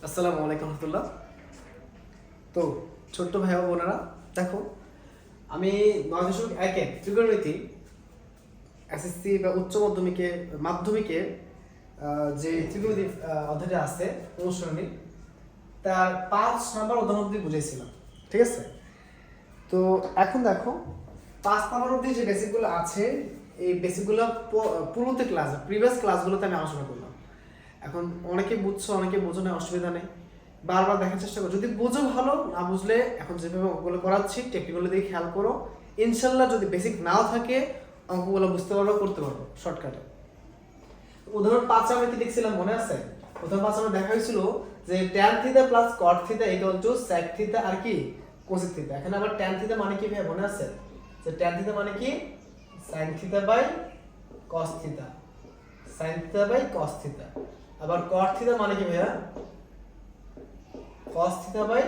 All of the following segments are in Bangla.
আসসালামু আলাইকুম রহমতুল্লাহ। তো ছোট্ট ভাই ও বোনেরা, দেখো আমি 9.1 ত্রিকোণমিতি এসএসসি বা উচ্চ মাধ্যমিকে যে ত্রিকোণমিতি অধ্যায়টা আছে অনুসরণী, তার 5 নাম্বার অধ্যায় অবধি বুঝাইছিলাম, ঠিক আছে? তো এখন দেখো 5 নাম্বার অবধি যে বেসিকগুলো আছে, এই বেসিকগুলো প্রিভিয়াস ক্লাসগুলোতে আমি আলোচনা করলাম। এখন অনেকে বুঝছো, অনেকে বোঝো না, অসুবিধা নেই, বারবার দেখার চেষ্টা করো। যদি বোঝো ভালো, না বুঝলে এখন যেভাবে অঙ্কগুলো করাচ্ছি টেকনিকগুলো দিয়ে খেয়াল করো। ইনশাল্লাহ যদি বেসিক নাও থাকে অঙ্কগুলো বুঝতে পারবো, করতে পারবো শর্টকাটে। উদাহরণ 5 আমরা কি দেখছিলাম মনে আছে? উদাহরণ 5 আমরা দেখা হয়েছিল যে tan theta plus cot theta equal to sec theta আর কি cosec থিটা। এখানে আবার tan থিটা মানে কি ভাই মনে আছে? যে tan থিটা মানে কি sin theta by cos theta, sin theta by cos theta. আবার cot থিটা মানে কি ভাইয়া? cos theta by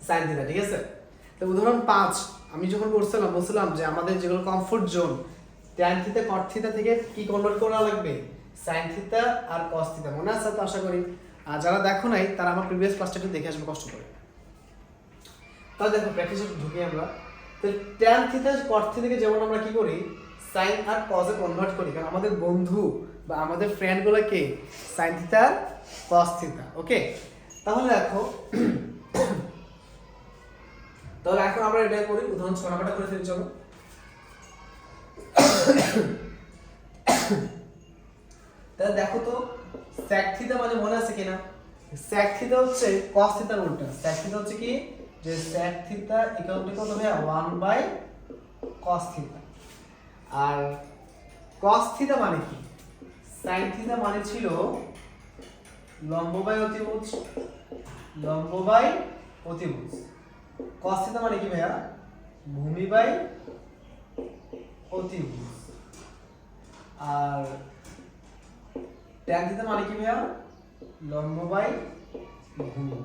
sin theta, ঠিক আছে? তো উদাহরণ 5 আমি যখন বলছিলাম যে আমাদের যেগুলো comfort zone, tan theta cot theta থেকে কি কনভার্ট করা লাগবে? sin থিটা আর cos থিটা। মনে আছে তো আশা করি। আর যারা দেখো নাই তারা আমার প্রিভিয়াস ক্লাসটা একটু দেখে আসবে কষ্ট করে। তাহলে দেখো প্র্যাকটিসে ঢুকি আমরা। তো tan থিটা cot থিটাকে যেমন আমরা কি করি sin আর cos এ কনভার্ট করি, কারণ আমাদের বন্ধু বা আমাদের ফ্রেন্ড গুলোকে sin থিটা আর cos থিটা। ওকে, তাহলে দেখো তাহলে এখন আমরা এটা করি, উদাহরণ 6 নাম্বারটা করে ফেলি চলো। তাহলে দেখো তো sec থিটা মানে মনে আছে কিনা? sec থিটা হচ্ছে cos থিটার উল্টা। sec থিটা হচ্ছে কি যে sec থিটা ইকুয়াল টু কত হবে 1 বাই cos থিটা। আর cos থিটা মানে কি? sin থিটা মানে ছিল লম্ব বাই অতিভুজ, লম্ব বাই অতিভুজ। cos থিটা মানে কি ভাইয়া? ভূমি বাই অতিভুজ। আর tan থিটা মানে কি ভাইয়া? লম্ব বাই ভূমি।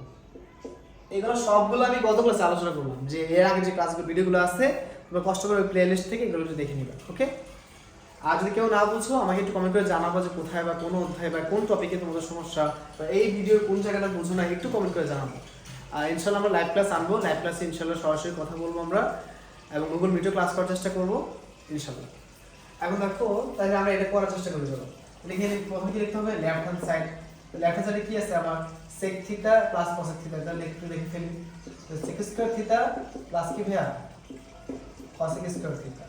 এগুলো সবগুলো আমি গত ক্লাসে আলোচনা করলাম, যে এর আগে যে ক্লাসগুলো ভিডিওগুলো আছে তোমরা কষ্ট করে প্লেলিস্ট থেকে এগুলো একটু দেখে নিবা। ওকে, আর যদি কেউ না বুঝো আমাকে একটু কমেন্ট করে জানাবো যে কোথায় বা কোন অধ্যায় বা কোন টপিকে তোমাদের সমস্যা, বা এই ভিডিওর কোন জায়গাটা বুঝো না, একটু কমেন্ট করে জানাবো। আর ইনশাআল্লাহ আমরা লাইভ ক্লাস আনবো, লাইভ ক্লাসে ইনশাআল্লাহ সরাসরি কথা বলবো আমরা, এবং গুগল মিটে ক্লাস করার চেষ্টা করবো ইনশাআল্লাহ। এখন দেখো তাহলে আমরা এটা করার চেষ্টা করি। চলো লিখে নিই। প্রথমে কি লিখতে হবে? Left hand side. Left hand সাইডে কি আছে আমার? sec theta plus cosec theta. তাহলে একটু লিখে ফেলি। তো sec স্কয়ার থিটা প্লাস কি ভাইয়া? cosec square theta.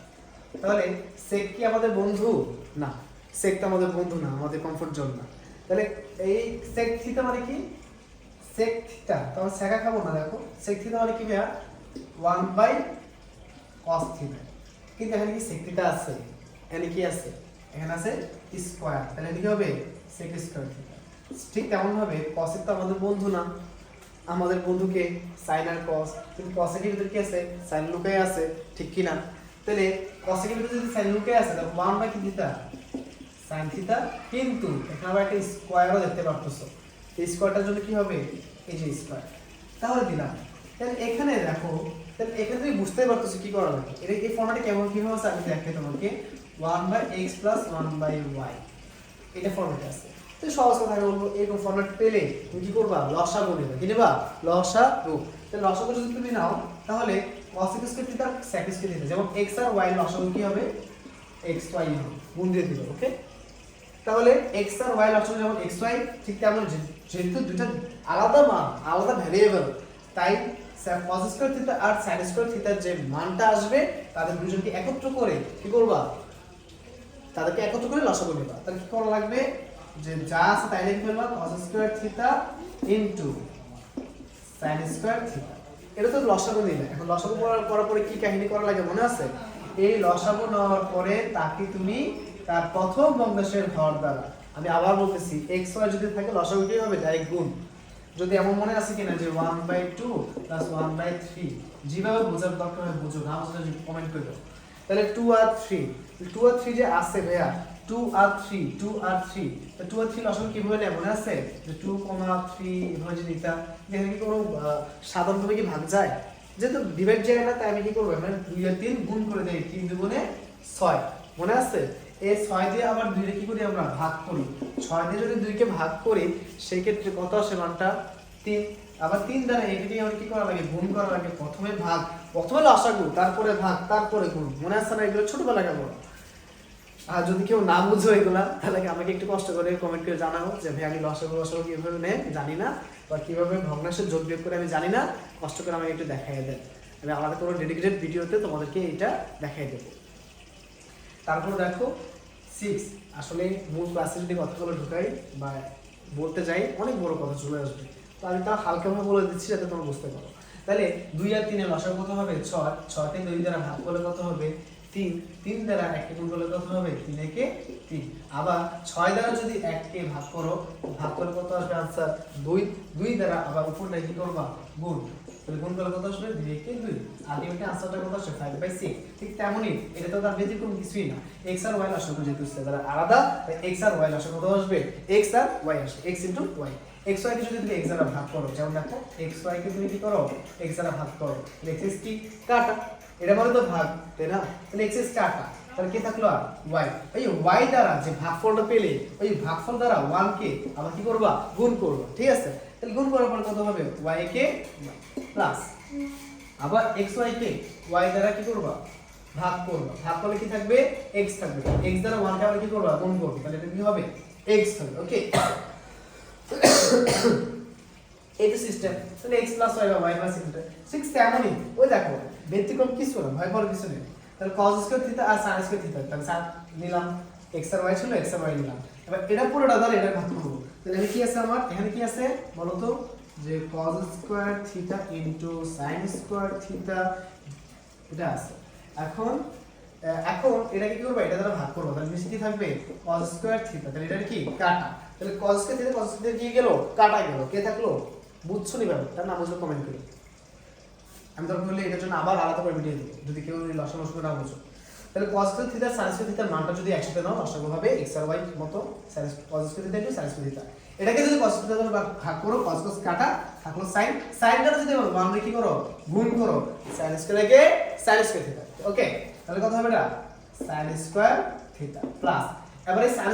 তাহলে sec কি আমাদের বন্ধু? না, sec তো আমাদের বন্ধু না, আমাদের কমফোর্ট জোন না। তাহলে এই sec থিটা মানে কি? sec থিটা তো আমরা সেকা খাবো না। দেখো sec থিটা মানে কি ভাইয়া? 1 বাই cos থিটা। কিন্তু এখানে কি sec থিটা আছে? এখানে কি আছে? এখানে আছে স্কয়ার। তাহলে কি হবে? sec square theta. ঠিক তেমন ভাবে cos তো আমাদের বন্ধু না, আমাদের বন্ধুকে sin আর cos, কিন্তু cos এর ভিতরে কি আছে? sin লুকায় আছে, ঠিক কি না? তাহলে cos এর ভিতরে যদি sin লুকায় আছে তাহলে 1 বাই কি থিটা? sin theta. কিন্তু এখানে আবার একটা স্কয়ারও দেখতে পারতেছো, এই স্কয়ারটার জন্য কি হবে? এই যে স্কয়ার। তাহলে দিলাম। তাহলে এখানে দেখো, তাহলে এখানে তুমি বুঝতেই পারতেছো কি করা লাগে। এটা এই ফর্মুলাটা কেমন কি হবে আমি দেখাই তোমাকে। 1 by x plus 1 by y, এটা ফর্মুলা আছে। তো সহজ কথা বলবো, এরকম ফর্মুলা পেলে তুমি কি করবা? লসাগু নেবে। কি নেবা? লসাগু। তাহলে লসাগু যদি তুমি নাও তাহলে cos square theta sec square theta, যেমন x আর y লসাগু কি হবে? xy গুণ দিয়ে দিল। ওকে, তাহলে x আর y লসাগু যেমন xy, ঠিক তেমন যেহেতু দুটো আলাদা মান, আলাদা ভ্যারিয়েবল, তাই cos স্কয়ার থিটা আর sin স্কয়ার থিটার যে মানটা আসবে তাদের দুজনকে একত্র করে কি করবা? তাদেরকে একত্র করে লসাগু নেবা। তাহলে কি করা লাগবে? যে যা আছে তাই লিখে ফেলবা, cos square theta into sin square theta. এটা তো লসাগু নিলে। এখন লসাগু করার পরে কি কাহিনী করা লাগে মনে আছে? এই লসাগু নেওয়ার পরে তাকে তুমি তার প্রথম ভগ্নাংশের হর দ্বারা, আমি আবার বলতেছি x y যদি থাকে লসাগু কি হবে? ডাইরেক্ট গুণ। যদি এমন মনে আছে কিনা যে 1/2 প্লাস 1/3, যেভাবে বোঝার দরকার হয় বুঝো, না বুঝলে কমেন্ট করে দাও। তাহলে 2 আর 3, 2 আর 3 যে আছে ভাইয়া, 2 আর 3, 2 আর 3, তো 2 আর 3 লসাগু কিভাবে নেয় মনে আছে? যে 2, 3 এভাবে যে নিতা, এখানে কি কোনো সাধারণভাবে কি ভাগ যায়? যেহেতু ডিভাইড যায় না, তাই আমি কি করব? মানে 2 আর 3 গুণ করে দেই, 3 দুগুণে 6, মনে আছে? এই 6 দিয়ে আবার 2 রে কি করি আমরা ভাগ করি 6 দিয়ে যদি 2 কে ভাগ করি সেই ক্ষেত্রে কত আসে মানটা 3 আবার 3 দ্বারা এটাকে আমরা কি করা লাগে গুণ করা লাগে প্রথমে ভাগ প্রথমে লসাগু তারপরে ভাগ তারপরে গুণ মনে আছে না এগুলো ছোটবেলা কেন আর যদি কেউ না বুঝো এগুলা তাহলে আমাকে একটু কষ্ট করে কমেন্ট করে জানাও যে ভাই আমি লসাগু কিভাবে নেই জানি না বা কিভাবে ভগ্নাংশের যোগ বিয়োগ করে আমি জানি না কষ্ট করে আমাকে একটু দেখাই দেন আমি আলাদা কোনো ডেডিকেটেড ভিডিওতে তোমাদেরকে এটা দেখাই দেবো তারপর দেখো 6 আসলে মূল ক্লাসে যদি কথাগুলো ঢুকাই বা বলতে যাই অনেক বড় কথা চলে আসবে তো আমি তা হালকাভাবে বলে দিচ্ছি যাতে তোমরা বুঝতে পারো তাহলে 2 আর 3 এর লসাগু কত হবে 6 6 কে 2 দ্বারা ভাগ করলে কত হবে 3 3 দ্বারা 1 কে গুণ করলে কত হবে 3 একে 3 আবার 6 দ্বারা যদি 1 কে ভাগ করো ভাগ করলে কত আসবে आंसर 2 2 দ্বারা আবার উপরে কি করবা গুণ তাহলে গুণ করলে কত আসবে 2 একে 2 আলটিমেটলি आंसरটা কত আসবে 5/6 ঠিক তেমনই এটা তো তার ব্যতিক্রম কিছুই না x আর y লসাগু যেহেতু তাহলে আলাদা x আর y লসাগু কত আসবে x আর y আসবে x y x y কে যদি তুমি x দ্বারা ভাগ করো যেমন দেখো x y কে তুমি কি করো x দ্বারা ভাগ করো তাহলে x কি কাটা এটা মানে তো ভাগ তাই না তাহলে x কাটা তাহলে কি থাকলো আর y এই y দ্বারা যে ভাগফলটা পেলে ওই ভাগফল দ্বারা 1 কে আবার কি করবা গুণ করবা ঠিক আছে তাহলে গুণ করার পর কত হবে y কে প্লাস আবার xy কে y দ্বারা কি করবা ভাগ করবা ভাগ করলে কি থাকবে x থাকবে x দ্বারা 1 কে আবার কি করবা গুণ করবে তাহলে এটা কি হবে x থাকবে ওকে এই তো সিস্টেম তাহলে x y বা y সিস্টেম 6 তেমনই ওই দেখো ব্যতিক্রম কিছু না ভয় পাওয়ার কিছু নেই তাহলে cos স্কয়ার থিটা আর sin স্কয়ার থিটা তাহলে সাত নিলাম x আর y ছিল x আর y নিলাম এবার এটা পুরোটা ধরে এটা ভাগ করব তাহলে এখানে কি আছে আমার এখানে কি আছে বলো তো যে cos square theta sin square theta এটা আছে এখন এটাকে কি করব এটা দ্বারা ভাগ করব তাহলে নিচে কি থাকবে cos স্কয়ার থিটা তাহলে এটা কি কাটা তাহলে cos স্কয়ার থিটা কি গেল কাটা গেল কে থাকলো বুঝছো নি ব্যাপারটা না বুঝলে কমেন্ট করো আমি দরকার হলে এটার জন্য আবার আলাদা করে ভিডিও দেব যদি কেউ লসাগু না বুঝো তাহলে cos square theta sin square থিটার মানটা যদি একসাথে নাও লসাগু হবে x আর y মতো cos square theta sin square theta এটাকে যদি cos স্কয়ার থিটা ভাগ করো cos কাটা থাকলো sin টা যদি 1 রে কি করো গুণ করো sin স্কয়ারকে sin square theta okay তাহলে কত হবে এটা sin স্কয়ার থিটা প্লাস এবারে sin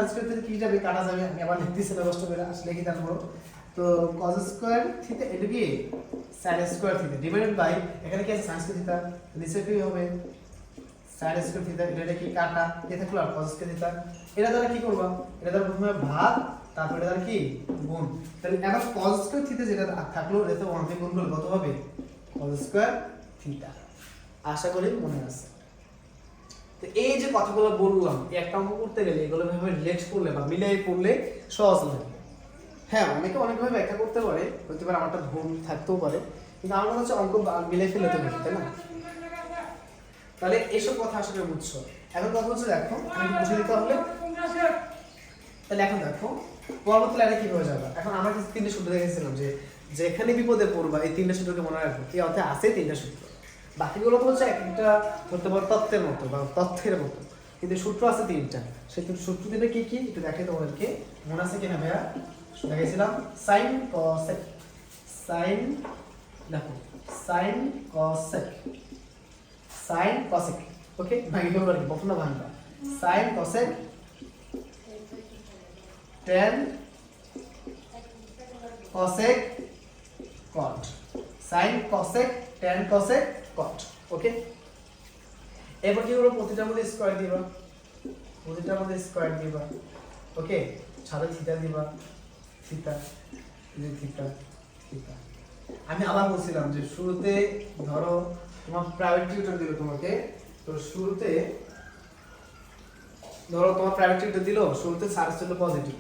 স্কয়ার থিটা কি যাবে কাটা যাবে আমি আবার লিখতেছি না কষ্ট করে আসলে কি জানবো তো cos স্কয়ার থিটা এটা কি sin square theta divided by এখানে কি আছে sin স্কয়ার থিটা নিচে কি হবে sin স্কয়ার থিটা এটা কি কাটা এ থাকলো আর cos স্কয়ার থিটা এটা দ্বারা কি করবা এটা দ্বারা প্রথমে ভাগ তারপর এটা দ্বারা কি গুণ তাহলে এবার cos স্কয়ার থিটা যেটা থাকলো এতে 1 কে গুণ করলে কত হবে cos স্কয়ার থিটা আশা করি মনে আছে তো এই যে কথাগুলো বললাম এই একটা অঙ্ক করতে গেলে এগুলো ভাবে রিলেট করলে বা মিলাই পড়লে সহজ লাগে হ্যাঁ অনেকে অনেকভাবে ব্যাখ্যা করতে পারে হতে পারে আমারটা ভুল থাকতেও পারে কিন্তু আমার মনে হচ্ছে অঙ্ক মিলাই ফেলে তো ঠিক তাই না তাহলে এসব কথা আসলে বুঝছো এখন কথা হচ্ছে দেখো আমি বুঝে দিতে হলে তাহলে এখন দেখো পরবর্তী লাইনে কিভাবে যাবে এখন আমরা কিছু তিনটে সূত্র দেখেছিলাম যে যেখানে বিপদে পড়বা এই তিনটে সূত্রকে মনে রাখবো এই অর্থে আছে তিনটে সূত্র বাকিগুলো তো হচ্ছে একটা হতে পারে তত্ত্বের মতো বা তথ্যের মতো কিন্তু সূত্র আছে তিনটা সেই সূত্র দিলে কি কি একটু দেখাই তোমাদেরকে মনে আছে কিনা ভাইয়া দেখেছিলাম sin cosec sin দেখো sin cosec ওকে ভাঙি ফেলবো আর কি প্রথমটা ভাঙবা sin cosec tan cosec cot sin cosec tan cosec cot ওকে এবার কি করব প্রতিটার মধ্যে স্কয়ার দিবা ওকে সাথে থিটা দিবা থিটা আমি আবার বলছিলাম যে শুরুতে ধরো তোমার প্রাইভেট টিউটর দিল তোমাকে তো শুরুতে ধরো তোমার প্রাইভেট টিউটর দিল শুরুতে স্যার ছিল পজিটিভ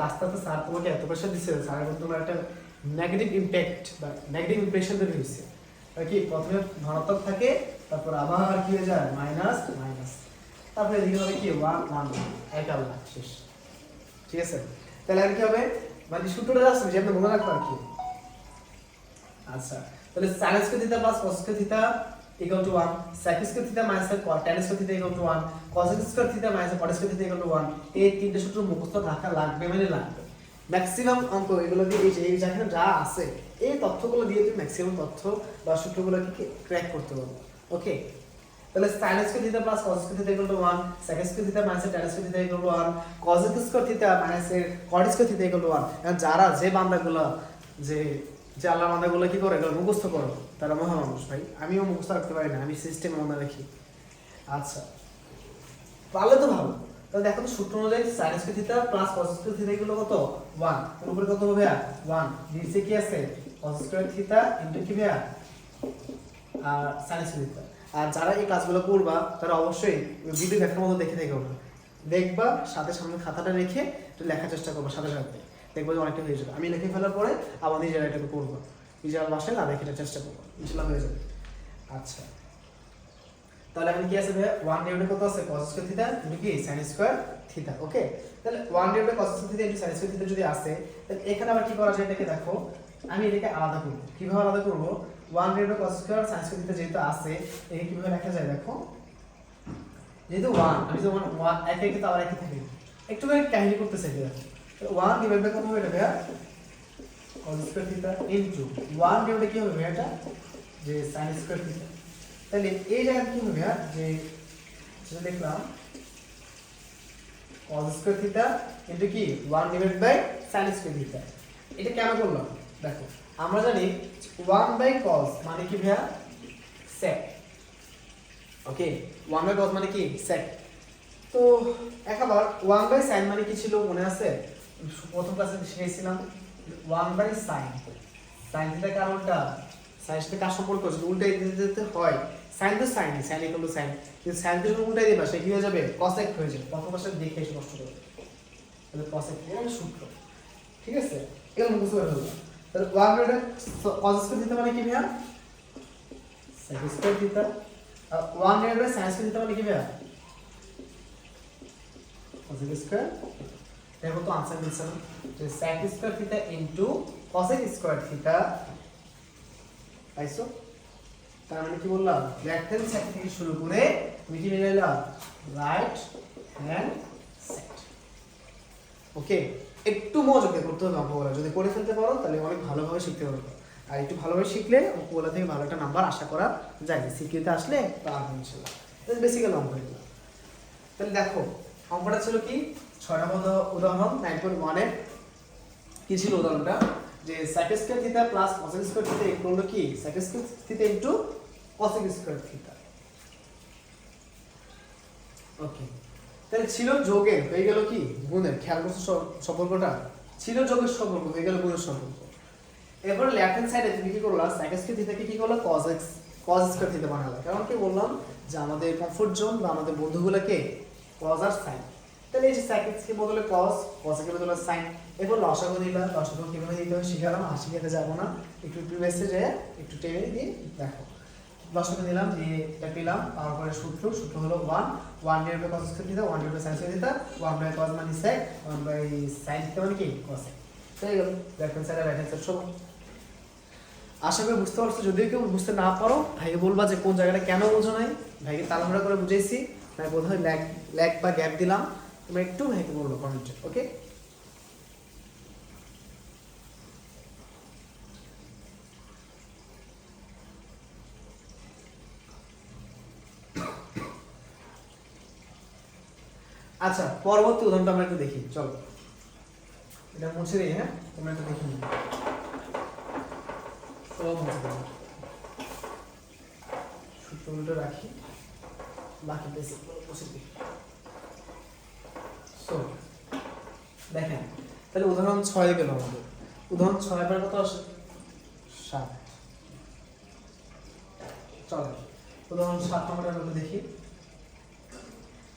আস্তে আস্তে স্যার তোমাকে এত প্রেশার দিচ্ছে স্যারের মধ্যে তোমার একটা নেগেটিভ ইমপ্যাক্ট বা নেগেটিভ ইমপ্রেশন তৈরি হয়েছে কি প্রথমে ধনাত্মক থাকে তারপর আবার কি হয়ে যায় মাইনাস তারপরে এদিকে হবে কি 1 এক আল্লাহ শেষ ঠিক আছে তাহলে আর কি হবে মানে সূত্রটা আসছে যে আপনি মনে রাখবেন আর কি আচ্ছা তাহলে sin square theta plus cos square theta equal to 1 sec square theta minus tan square theta equal to 1 cos square theta minus cot square theta equal to 1 এই তিনটে সূত্র মুখস্থ রাখা লাগবে মানে লাগবে ম্যাক্সিমাম অঙ্ক এগুলো দিয়ে এই যেখানে যা আছে এই তথ্যগুলো দিয়ে তুমি ম্যাক্সিমাম তথ্য বা সূত্রগুলোকে ক্র্যাক করতে পারবে ওকে তাহলে sin square theta plus cos square theta equal two 1, sec square theta minus tan square theta equal two 1, cos square theta minus cot square theta equal two 1। এখন যারা যে বান্দাগুলো যে যে আল্লাহর বান্দাগুলো কি করে এগুলো মুখস্থ করো তারা মহা মানুষ ভাই। আমিও মুখস্থ রাখতে পারি না, আমি সিস্টেম মনে রাখি। আচ্ছা পারলে তো ভালো। তাহলে দেখো তো সূত্র অনুযায়ী sin square theta plus cos square theta equal কত 1, এর উপরে কত হবে 1, নিচে কি আছে cos স্কয়ার থিটা ইনটু কি ভাইয়া আর sin স্কয়ার থিটা। আর যারা এই কাজগুলো করবা তারা অবশ্যই ভিডিও দেখার মতো দেখে থেকো না, দেখবা সাথে সামনে খাতাটা রেখে একটু লেখার চেষ্টা করবা সাথে সাথে, দেখবা যে অনেকটা হয়ে যাবে। আমি লিখে ফেলার পরে আবার নিজেরা এটাকে করবো, নিজের বাসায় না দেখে চেষ্টা করবো, ইনশাআল্লাহ হয়ে যাবে। আচ্ছা তাহলে এখন কি আছে ভাইয়া 1 ডিভাইডেড কত আছে cos স্কয়ার থিটা ইনটু কি sin স্কয়ার থিটা। ওকে তাহলে 1 divided cos square theta into sin square theta যদি আসে তাহলে এখানে আবার কি করা যায় এটাকে দেখো, আমি এটাকে আলাদা করব। কিভাবে আলাদা করব 1 divided cos square sin square theta যেহেতু আছে এটাকে কিভাবে লেখা যায় দেখো, যেহেতু 1 আমি তো 1 একে একে তো আবার একই থাকে, একটু করে কাহিনী করতে চাই ভাইয়া। 1 ডিভাইডেড কত হবে এটা ভাইয়া cos square theta into 1 divided কি হবে ভাইয়া এটা যে sin স্কয়ার থিটা। তাহলে এই জায়গায় কি হবে যে সেটা দেখলাম cos স্কয়ার থিটা ইনটু কি 1 divided by sin square theta. এটা কেন করলাম দেখো, আমরা জানি 1 বাই cos মানে কি ভাইয়া sec। ওকে 1 বাই cos মানে কি sec। তো একবার 1 বাই sin মানে কি ছিল মনে আছে, প্রথম ক্লাসে শিখেছিলাম 1 বাই sin। sin থিটা কারণটা sin এর সাথে কার সম্পর্ক আছে উল্টাই দিতে হয়, sin তো sin sin equal to sin, কিন্তু sin কে যখন উল্টাই দিবা সে কি হয়ে যাবে cosec হয়ে যাবে। প্রথম পাশে দেখে এসে কষ্ট করে তাহলে cosec এর সূত্র, ঠিক আছে এগুলো মুখস্থ করে ফেলবা। তাহলে 1 বাই cos স্কয়ার থিটা মানে কি ভাইয়া sec স্কয়ার থিটা, আর 1 বাই sin স্কয়ার থিটা মানে কি ভাইয়া cosec স্কয়ার। দেখো তো आंसर মিলছে না, যে sec square theta into cosec square theta পাইছো। তার মানে কি বললাম লেফট হ্যান্ড সাইড থেকে শুরু করে তুমি কি মিলাইলাম রাইট হ্যান্ড সাইড। ওকে একটু মনোযোগ দিয়ে করতে হবে অঙ্কগুলো, যদি করে ফেলতে পারো তাহলে অনেক ভালোভাবে শিখতে পারবে, আর একটু ভালোভাবে শিখলে অঙ্কগুলো থেকে ভালো একটা নাম্বার আশা করা যায়, সিকিউতে আসলে পারবে ইনশাআল্লাহ। এটা বেসিক্যালি অঙ্ক এগুলো। তাহলে দেখো অঙ্কটা ছিল কি 6 নম্বর উদাহরণ 9.1 এর কি ছিল উদাহরণটা যে sec square theta plus cosec square theta equal to কি sec square theta into cosec square theta. Okay তাহলে ছিল যোগের হয়ে গেল কি গুণের, খেয়াল করছো সম্পর্কটা ছিল যোগের সম্পর্ক হয়ে গেল গুণের সম্পর্ক। এরপর লেফট হ্যান্ড সাইডে তুমি কি করলা sec স্কয়ার থিটাকে কি করলা cos স্কয়ার থিটা বানালা, কারণ কি বললাম যে আমাদের কমফোর্ট জোন বা আমাদের বন্ধুগুলোকে cos আর sin। তাহলে এই যে sec কে বদলে cos কে বদলে sin, এরপর লসাগু দিলা, লসাগু কিভাবে দিতে হয় শিখালাম, আর শিখাতে যাব না, একটু প্রিভিয়াসে যে একটু টেনে দিয়ে দেখো। লসাগু দিলাম দিয়ে এটা পেলাম, তারপরে সূত্র হলো 1 divided by cos square theta 1 divided by sin square theta 1 by cos মানে sec 1 বাই sin থিটা মানে কি cos। তাই গেল লেফট হ্যান্ড সাইড আর রাইট হ্যান্ড সাইড সমান। আশা করি বুঝতে পারছো, যদি কেউ বুঝতে না পারো ভাইকে বলবা যে কোন জায়গাটা কেন বোঝো নাই, ভাইকে তাড়াহুড়া করে বুঝাইছি, ভাই বোধহয় ল্যাগ বা গ্যাপ দিলাম, তোমরা একটু ভাইকে বলবো কমেন্টে। ওকে আচ্ছা পরবর্তী উদাহরণটা আমরা একটু দেখি, চলো এটা মুছে দিই। হ্যাঁ তোমরা একটু দেখে নিও, সব মুছে দাও, সূত্রগুলো রাখি, বাকি বেসিকগুলো মুছে দিই। সো দেখেন তাহলে উদাহরণ 6 গেল আমাদের, উদাহরণ 6 এর কত আসে 7। চলো উদাহরণ 7 নম্বরটা আমরা দেখি।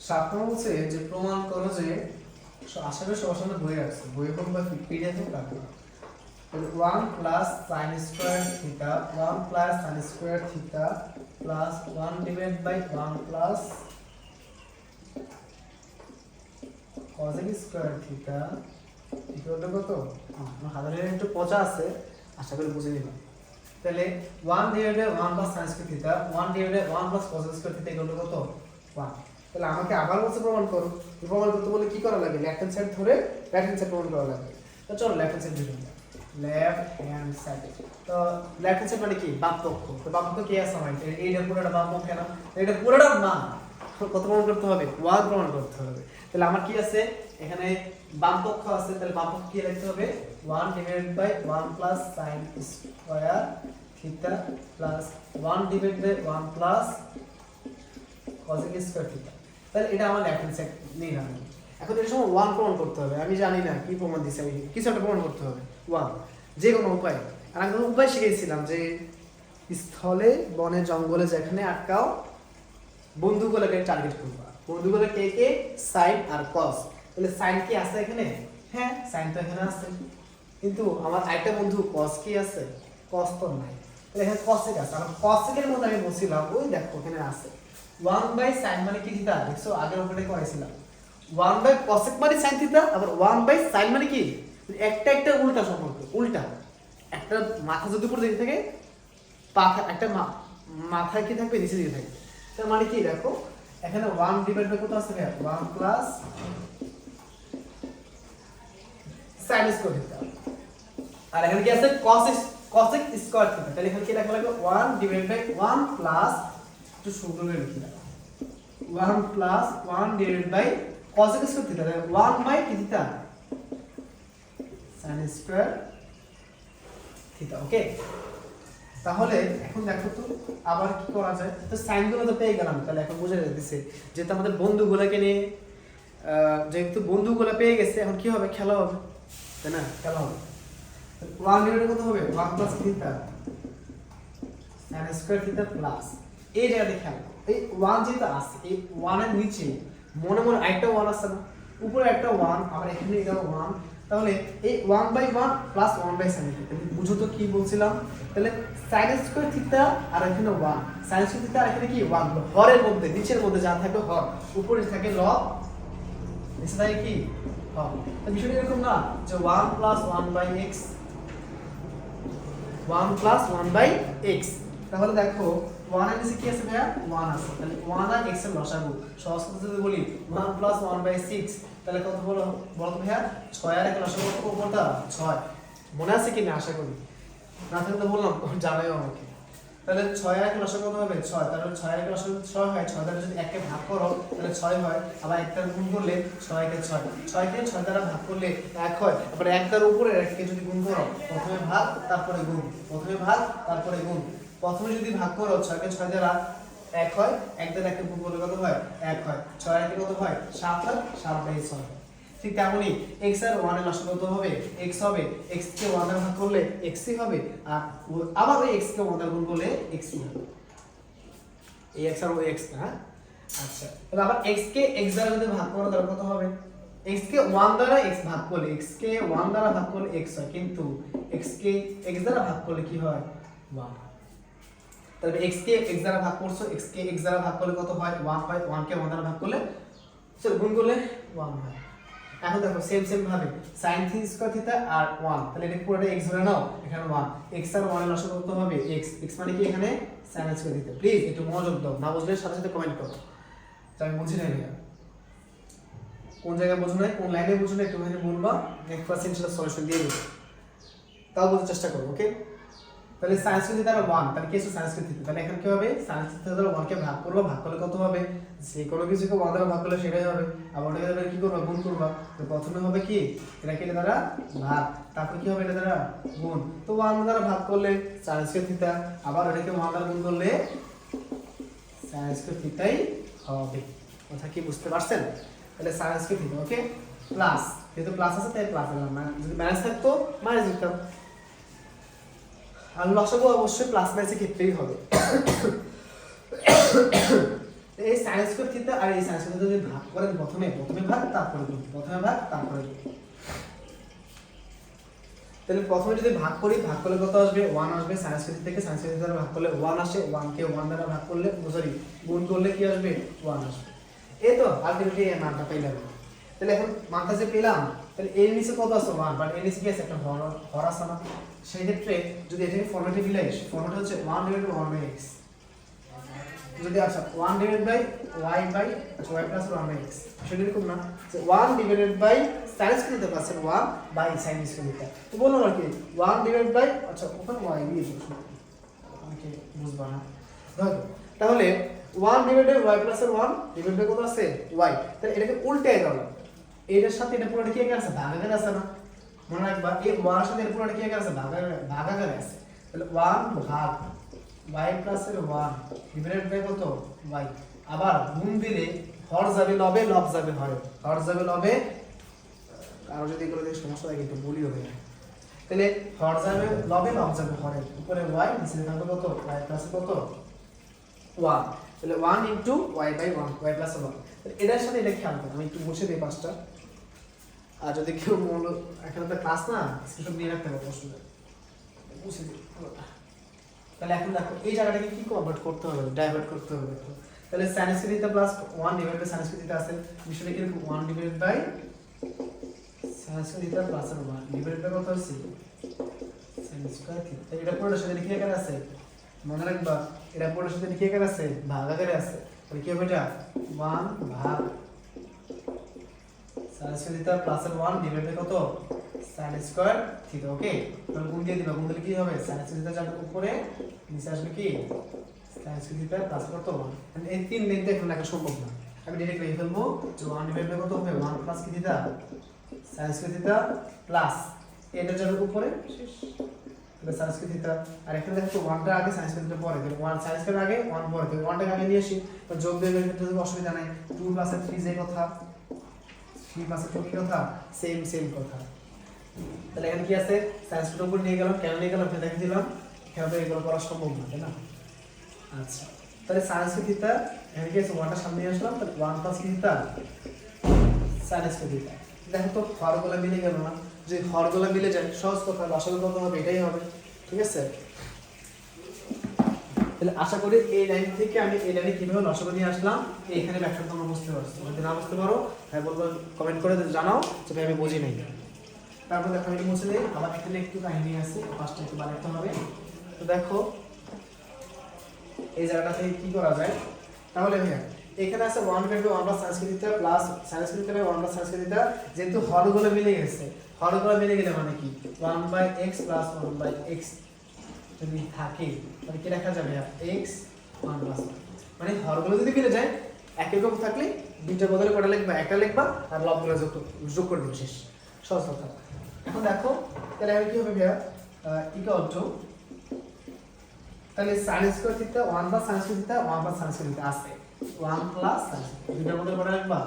7 নম্বর বলছে যে প্রমাণ করো যে আশা করি সবার সামনে বই রাখছে, বই হোক বা পিডিএফ হোক রাখো। তাহলে 1 plus sin square theta 1 plus sin square theta plus 1 divide by 1 plus cosec square theta equal to কত, আমার হাতের একটু পচা আছে, আশা করি বুঝে নিলাম। তাহলে 1 divide by 1 plus sin square theta 1 divide by 1 plus cosec square theta equal to কত 1। তাহলে আমাকে আবার বলতে প্রমাণ করো, প্রমাণ করতে বলে কি করা লাগে লেফট হ্যান্ড সাইড ধরে রাইট হ্যান্ড সাইড প্রমাণ করা লাগে। তো চলো লেফট হ্যান্ড সাইড ধরে লেফট হ্যান্ড সাইড। তো লেফট হ্যান্ড সাইড মানে কি বাম পক্ষ। তো বাম পক্ষ কি আছে আমার এইটা পুরোটা বাম পক্ষ না, এটা পুরোটা না, কত প্রমাণ করতে হবে 1 প্রমাণ করতে হবে। তাহলে আমার কি আছে এখানে বাম পক্ষ আছে, তাহলে বাম পক্ষ কি লিখতে হবে 1 divided by 1 plus sin square theta plus 1 divided by 1 plus cos square theta. তাহলে এটা আমার লেফট হ্যান্ড সাইড নিলাম। এখন এর সময় 1 প্রমাণ করতে হবে, আমি জানি না কি প্রমাণ দিছে, আমি কিছু একটা প্রমাণ করতে হবে 1 যে কোনো উপায়। আর আমি কোনো উপায় শিখেছিলাম যে স্থলে বনে জঙ্গলে যেখানে আটকাও বন্ধুগুলোকে টার্গেট করবা, বন্ধুগুলো কে কে সাইন আর কস। তাহলে সাইন কি আছে এখানে, হ্যাঁ সাইন তো এখানে আছে, কিন্তু আমার আরেকটা বন্ধু কস কি আছে, কস তো নাই। তাহলে এখানে কসেক আছে, আর কসেকের মধ্যে আমি বলছিলাম ওই দেখো এখানে আছে 1 বাই সাইন মানে কি থিটা, দেখছো আগের উপরে করেছিলাম 1 বাই কসেক মানে সাইন থিটা, আবার 1 বাই সাইন মানে কি একটা একটা উল্টা সম্পর্ক, উল্টা একটা মাথা যদি উপর দিকে থাকে পাখা একটা মাথায় কি থাকবে নিচে দিকে থাকবে। তার মানে কি দেখো এখানে 1 ডিভাইড বাই কত আছে 1 প্লাস sin স্কয়ার থিটা, আর এখানে কি আছে cosec স্কয়ার থিটা। তাহলে এখানে কি লেখা লাগবে 1 ডিভাইড বাই 1 প্লাস একটু সুন্দর করে লিখি 1 plus 1 divide by cosec square theta, 1 by কি theta sin square theta. Okay, তাহলে এখন দেখো তো আবার কি করা যায়। তো সাইন গুলো তো পেয়ে গেলাম, তাহলে এখন বুঝে যাচ্ছে যেহেতু আমাদের বন্ধুগুলোকে নিয়ে যেহেতু বন্ধুগুলো পেয়ে গেছে, এখন কি হবে খেলা হবে, তাই না খেলা হবে। 1 ডিভাইডেড কত হবে 1 plus theta sin square theta plus এই জায়গাতে খেলা, এই 1 যেটা আছে এই 1 এর নিচে মনে মনে একটা 1 আছে না, উপরে একটা 1, আবার এখানে এটা 1, তাহলে এই 1 by 1 plus 1 by sin theta বুঝো তো কি বলছিলাম। তাহলে sin স্কয়ার থিটা আর এখানে 1 sin স্কয়ার থিটা আর এখানে কি 1 হরের মধ্যে নিচের মধ্যে যা থাকবে হর, উপরে থাকে লব, নিচে থাকে কি হর। তো বিষয়টা এরকম না যে 1 plus 1 by x 1 plus 1 by x, তাহলে দেখো 1 এর নিচে কি আছে ভাইয়া 1 আছে, তাহলে 1 আর x এর লসাগু সহজ করতে যদি বলি 1 প্লাস 1 বাই 6, তাহলে কত হলো বলতো ভাইয়া 6 আর 1 লসাগু কত কোনটা 6, মনে আছে কি না আশা করি, না থাকলে তো বললাম জানাই আমাকে। তাহলে 6 আর 1 লসাগু কত হবে 6, তাহলে 6 আর 1 লসাগু 6 হয়, 6 দ্বারা যদি 1 কে ভাগ করো তাহলে 6 হয়, আবার 1 দ্বারা গুণ করলে 6 কে 6, 6 কে 6 দ্বারা ভাগ করলে 1 হয়, আবার 1 দ্বারা উপরে 1 কে যদি গুণ করো প্রথমে ভাগ তারপরে গুণ, প্রথমে ভাগ তারপরে গুণ, প্রথমে যদি ভাগ করো 6 কে 6 দ্বারা 1 হয়, 1 দ্বারা 1 কে গুণ করলে কত হয় 1 হয়, 6 আর 1 কত হয় 7 হয়, 7 বাই 6। ঠিক তেমনি x আর 1 এর লসাগু কত হবে x হবে, x কে 1 দ্বারা ভাগ করলে x ই হবে, আর আবার ওই x কে 1 দ্বারা গুণ করলে x ই হবে, এই x আর ওই x না। আচ্ছা তাহলে আবার x কে x দ্বারা যদি ভাগ করো তাহলে কত হবে, x কে 1 দ্বারা x ভাগ করলে x কে 1 দ্বারা ভাগ করলে x হয়, কিন্তু x কে x দ্বারা ভাগ করলে কি হয় 1, তাহলে x কে x দ্বারা ভাগ করছো, x কে x দ্বারা ভাগ করলে কত হয় 1 হয়, 1 কে 1 দ্বারা ভাগ করলে চলো গুণ করলে 1 হয়। এখন দেখো সেম ভাবে sin স্কয়ার থিটা আর 1, তাহলে এটা পুরোটা x ধরে নাও, এখানে 1 x আর 1 এর লসাগু কত হবে x মানে কি এখানে sin স্কয়ার থিটা। প্লিজ একটু মনোযোগ দাও, না বুঝলে সাথে সাথে কমেন্ট করো, আমি বুঝি না ভাইয়া কোন জায়গায় বুঝো না, কোন লাইনে বুঝো না একটু ভাবে বলবা, নেক্সট ক্লাসে ইনশাআল্লাহ সলিউশন দিয়ে দেব, তাও বোঝার চেষ্টা করো। ওকে, তাহলে sin স্কয়ার থিটা 1, তাহলে কি আছে sin স্কয়ার থিটা, তাহলে এখানে কি হবে sin স্কয়ার থিটা দ্বারা 1 কে ভাগ করব, ভাগ করলে কত হবে যে কোনো কিছুকে 1 দ্বারা ভাগ করলে সেটাই হবে, আবার ওটাকে দ্বারা কি করব গুণ করব, তো প্রথমে হবে কি এটা কি দ্বারা ভাগ, তারপর কি হবে এটা দ্বারা গুণ, তো 1 দ্বারা ভাগ করলে sin স্কয়ার থিটা, আবার এটাকে 1 দ্বারা গুণ করলে sin স্কয়ার থিটাই হবে। কথা কি বুঝতে পারছেন? তাহলে sin স্কয়ার থিটা ওকে প্লাস, যেহেতু প্লাস আছে তাই প্লাস দিলাম, যদি মাইনাস থাকতো মাইনাস দিতাম, আর লসাগু অবশ্যই প্লাস মাইনাসের ক্ষেত্রেই হবে। এই sin স্কয়ার থিটা আর এই sin স্কয়ার থিটা যদি ভাগ করেন প্রথমে ভাগ তারপরে গুণ, প্রথমে ভাগ তারপরে গুণ, তাহলে প্রথমে যদি ভাগ করি ভাগ করলে কত আসবে 1 আসবে, sin স্কয়ার থিটা থেকে sin স্কয়ার থিটা দ্বারা ভাগ করলে 1 আসে, 1 কে 1 দ্বারা ভাগ করলে সরি গুণ করলে কি আসবে 1 আসবে। এই তো আলটিমেটলি এই মানটা পেলাম। তাহলে এখন মানটা যে পেলাম, তাহলে এর নিচে কত আছে 1, বাট এর নিচে কি আছে একটা হর আছে না, সেই ক্ষেত্রে যদি এটাকে ফরম্যাটে মিলাই, ফরম্যাট হচ্ছে 1 ডিভাইডেড বাই 1 বাই x, যদি আচ্ছা 1 ডিভাইডেড বাই y বাই আচ্ছা y প্লাস 1 বাই x সেটা এরকম না যে 1 divided by sin square theta plus 1 by sin square theta তো বললাম আর কি 1 ডিভাইডেড বাই আচ্ছা ওখানে y দিয়ে দিচ্ছি অনেকে বুঝবা না দেখো তাহলে 1 divided by y plus 1 divided by কত আছে y তাহলে এটাকে উল্টায় দাও এটার সাথে এটা পুরোটা কি আছে ভাগাকারে আছে না মনে রাখবা এই y এর সাথে এর পুরোটা কি আছে ভাগাকারে আছে তাহলে 1 ভাগ y প্লাস 1 ডিভাইডেড বাই কত y আবার গুণ দিলে হর যাবে লবে লব যাবে হরে হর যাবে লবে আর যদি এগুলো দিয়ে সমস্যা থাকে একটু বলিও হবে তাহলে হর যাবে লবে লব যাবে হরে উপরে y নিচে থাকবে কত y প্লাস কত 1 তাহলে 1 into y by 1 y plus 1 তাহলে এটার সাথে এটা খেয়াল করো আমি একটু মুছে দেই পাঁচটা আর যদি কেউ মনে এখানে তো ক্লাস না স্ক্রিনশট নিয়ে রাখতে হবে প্রশ্ন মুছে দিই তাহলে এখন দেখো এই জায়গাটাকে কি কনভার্ট করতে হবে ডাইভার্ট করতে হবে দেখো তাহলে sin square theta plus 1 divided by sin square theta আছে বিষয়টা কি এরকম 1 divided by sin square theta plus 1 divided by কত আছে sin স্কয়ার থিটা তাহলে এটা পুরোটার সাথে কি আকারে আছে মনে রাখবা এটা পুরোটার সাথে কি আকারে আছে ভাগ আকারে আছে তাহলে কি হবে এটা 1 ভাগ sin square theta plus 1 divided by কত sin স্কয়ার থিটা ওকে তাহলে গুণ দিয়ে দিবা গুণ দিলে কি হবে sin স্কয়ার থিটা যাবে উপরে নিচে আসবে কি sin স্কয়ার থিটা প্লাস কত 1 এই তিন লাইনটা এখন লেখা সম্ভব না আমি ডাইরেক্ট লিখে ফেলবো যে 1 ডিভাইডেড বাই কত হবে 1 প্লাস কি theta sin square theta plus এটা যাবে উপরে শেষ তাহলে sin স্কয়ার থিটা আর এখানে দেখো 1 টা আগে sin স্কয়ার থিটা পরে তাহলে 1 sin স্কয়ার আগে 1 পরে তাহলে 1 টাকে আগে নিয়ে আসি তো যোগ বিয়োগের ক্ষেত্রে কোনো অসুবিধা নাই 2 প্লাস 3 যে কথা 3 প্লাস 2 কি কথা সেম কথা তাহলে এখানে কি আছে sin স্কয়ার উপর নিয়ে গেলাম কেন নিয়ে গেলাম সেটা দেখে দিলাম এভাবে এগুলো করা সম্ভব না তাই না আচ্ছা তাহলে sin স্কয়ার থিটা এখানে কি আছে 1 টা সামনে নিয়ে আসলাম তাহলে 1 plus theta sin square theta দেখো তো হরগুলো মিলে গেল না যে হরগুলো মিলে যায় সহজ কথা লসাগু কত হবে এটাই হবে ঠিক আছে তাহলে আশা করি এই লাইন থেকে আমি এই লাইনে কিভাবে লসাগু নিয়ে আসলাম এইখানে ব্যাখ্যা তোমরা বুঝতে পারছো যদি না বুঝতে পারো তাই বলবো কমেন্ট করে জানাও যে ভাই আমি বুঝি নাই তারপর দেখো আমি মুছে দেই আবার এখানে একটু কাহিনী আছে ফার্স্টে একটু বানাতে হবে তো দেখো এই জায়গাটা থেকে কি করা যায় তাহলে ভাইয়া এখানে আছে 1 by 1 plus sin square theta plus sin square theta by 1 plus sin square theta যেহেতু হরগুলো মিলে গেছে হরগুলো মিলে গেলে মানে কি 1 by x plus 1 by x যদি থাকে তাহলে কি লেখা যাবে x 1 প্লাস মানে হরগুলো যদি মিলে যায় একই রকম থাকলে দুইটা বদলে কটা লিখবা একটা লিখবা আর লবগুলো যোগ করে দিবে শেষ সহজ কথা এখন দেখো তাহলে আমি কি হবে ভাইয়া ইকুয়াল টু তাহলে sin square theta 1 plus sin square theta 1 plus sin square theta আছে 1 প্লাস sin দুইটা বদলে কটা লিখবা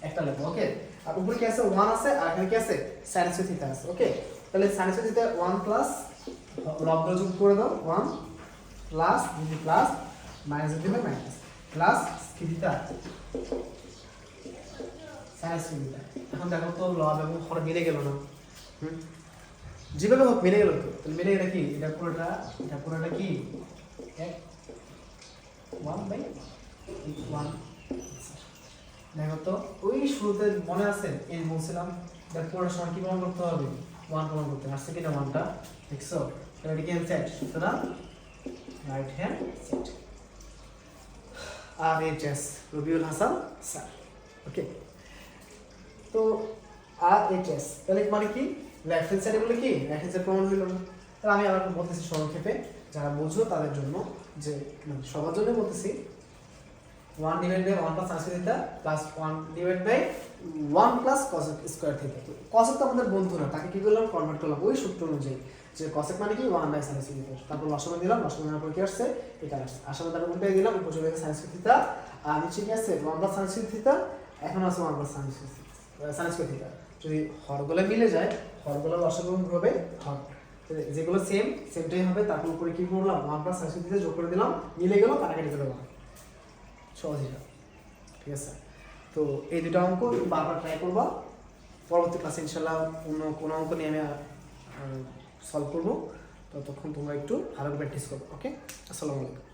একটা লিখবা ওকে আর উপরে কি আছে 1 আছে আর এখানে কি আছে sin স্কয়ার থিটা আছে ওকে তাহলে sin স্কয়ার থিটা 1 প্লাস লবগুলো যোগ করে দাও 1 প্লাস যদি প্লাস মাইনাস দিবে মাইনাস প্লাস কি থিটা sin স্কয়ার থিটা এখন দেখো তো লব এবং হর মিলে গেল না যেভাবে হোক মিলে গেল তো তাহলে মিলে এটা কি এটা পুরোটা কি 1 বাই 1 দেখো তো ওই শুরুতে মনে আছে এই বলছিলাম দেখ পুরোটা সময় কি প্রমাণ করতে হবে 1 প্রমাণ করতে আসছে কিনা 1টা দেখছো তাহলে এটা কি সেট সুতরাং right hand set RHS Rabiul Hasan sir okay তো RHS তাহলে মানে কি লেফট হ্যান্ড সাইডে বলে কি রাইট হ্যান্ড সাইড প্রমাণ হইল না তাহলে আমি আবার বলতেছি সংক্ষেপে যারা বুঝো তাদের জন্য যে সবার জন্য বলতেছি 1 divide by 1 plus sin square theta plus 1 divide by 1 plus cos square theta তো cos তো আমাদের বন্ধু না তাকে কি করলাম কনভার্ট করলাম ওই সূত্র অনুযায়ী যে cos মানে কি 1 বাই sin স্কয়ার থিটা তারপর লসাগু দিলাম লসাগু নেওয়ার পর কি আসছে এটা আসছে আসলে তার উল্টাই দিলাম উপরে চলে গেছে sin স্কয়ার থিটা আর নিচে কি আছে 1 প্লাস sin স্কয়ার থিটা এখন আছে 1 প্লাস sin স্কয়ার থিটা যদি হরগুলো মিলে যায় হরগুলো লসাগু হবে হর যেগুলো সেমটাই হবে তারপর উপরে কি করলাম 1 প্লাস sin স্কয়ার থিটা যোগ করে দিলাম মিলে গেল কাটাকাটি করে দিলাম সহজ এটা ঠিক আছে তো এই দুটো অঙ্ক বারবার ট্রাই করবা পরবর্তী ক্লাসে ইনশাআল্লাহ অন্য কোনো অঙ্ক নিয়ে আমি সলভ করব ততক্ষণ তোমরা একটু ভালো প্র্যাকটিস করো ওকে আসসালামু আলাইকুম